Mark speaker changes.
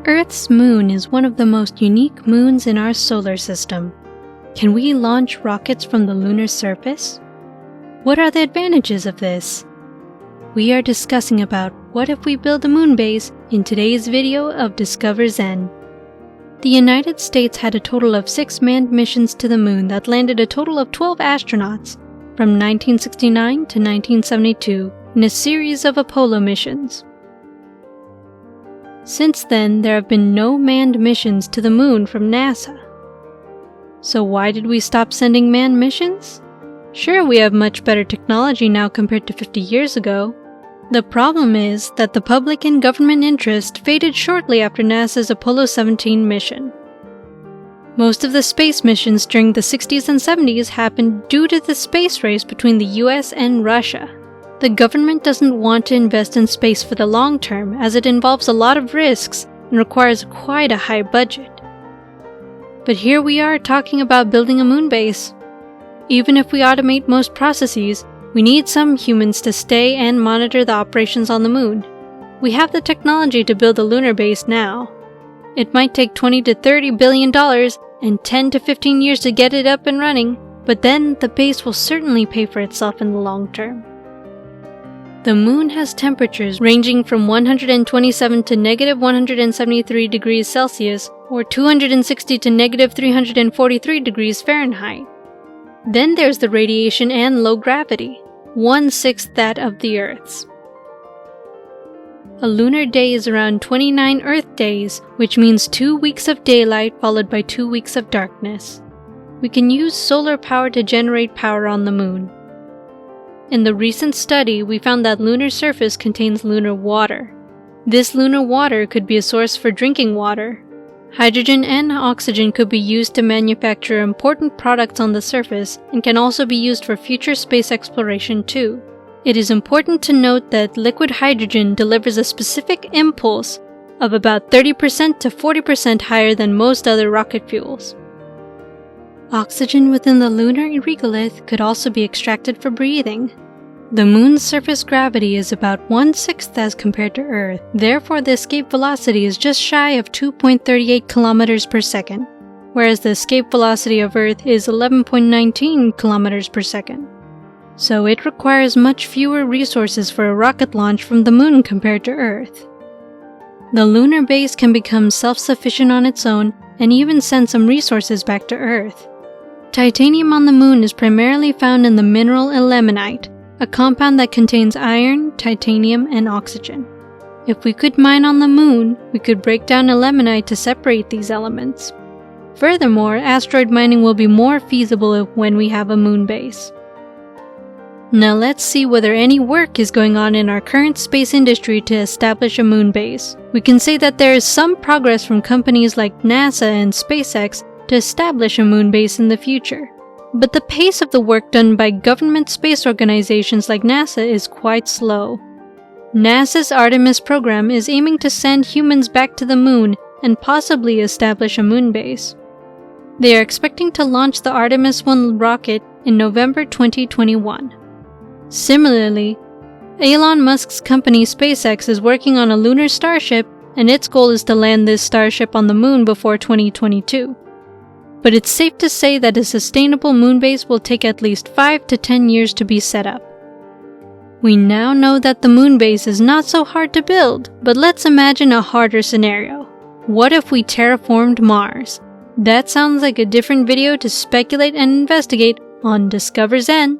Speaker 1: Earth's moon is one of the most unique moons in our solar system. Can we launch rockets from the lunar surface? What are the advantages of this? We are discussing about what if we build a moon base in today's video of Discover Zen. The United States had a total of 6 manned missions to the moon that landed a total of 12 astronauts from 1969 to 1972 in a series of Apollo missions. Since then, there have been no manned missions to the moon from NASA. So why did we stop sending manned missions? Sure, we have much better technology now compared to 50 years ago. The problem is that the public and government interest faded shortly after NASA's Apollo 17 mission. Most of the space missions during the 60s and 70s happened due to the space race between the US and Russia. The government doesn't want to invest in space for the long term as it involves a lot of risks and requires quite a high budget. But here we are talking about building a moon base. Even if we automate most processes, we need some humans to stay and monitor the operations on the moon. We have the technology to build a lunar base now. It might take $20 to $30 billion and 10 to 15 years to get it up and running, but then the base will certainly pay for itself in the long term. The moon has temperatures ranging from 127 to negative 173 degrees Celsius or 260 to negative 343 degrees Fahrenheit. Then there's the radiation and low gravity, 1/6 that of the Earth's. A lunar day is around 29 Earth days, which means 2 weeks of daylight followed by 2 weeks of darkness. We can use solar power to generate power on the moon. In the recent study, we found that lunar surface contains lunar water. This lunar water could be a source for drinking water. Hydrogen and oxygen could be used to manufacture important products on the surface and can also be used for future space exploration too. It is important to note that liquid hydrogen delivers a specific impulse of about 30% to 40% higher than most other rocket fuels. Oxygen within the lunar regolith could also be extracted for breathing. The moon's surface gravity is about 1/6 as compared to Earth, therefore the escape velocity is just shy of 2.38 kilometers per second, whereas the escape velocity of Earth is 11.19 kilometers per second. So it requires much fewer resources for a rocket launch from the moon compared to Earth. The lunar base can become self-sufficient on its own and even send some resources back to Earth. Titanium on the moon is primarily found in the mineral ilmenite, a compound that contains iron, titanium, and oxygen. If we could mine on the moon, we could break down ilmenite to separate these elements. Furthermore, asteroid mining will be more feasible when we have a moon base. Now let's see whether any work is going on in our current space industry to establish a moon base. We can say that there is some progress from companies like NASA and SpaceX to establish a moon base in the future. But the pace of the work done by government space organizations like NASA is quite slow. NASA's Artemis program is aiming to send humans back to the moon and possibly establish a moon base. They are expecting to launch the Artemis 1 rocket in November 2021. Similarly, Elon Musk's company SpaceX is working on a lunar starship, and its goal is to land this starship on the moon before 2022. But it's safe to say that a sustainable moon base will take at least 5 to 10 years to be set up. We now know that the moon base is not so hard to build, but let's imagine a harder scenario. What if we terraformed Mars? That sounds like a different video to speculate and investigate on Discover Zen.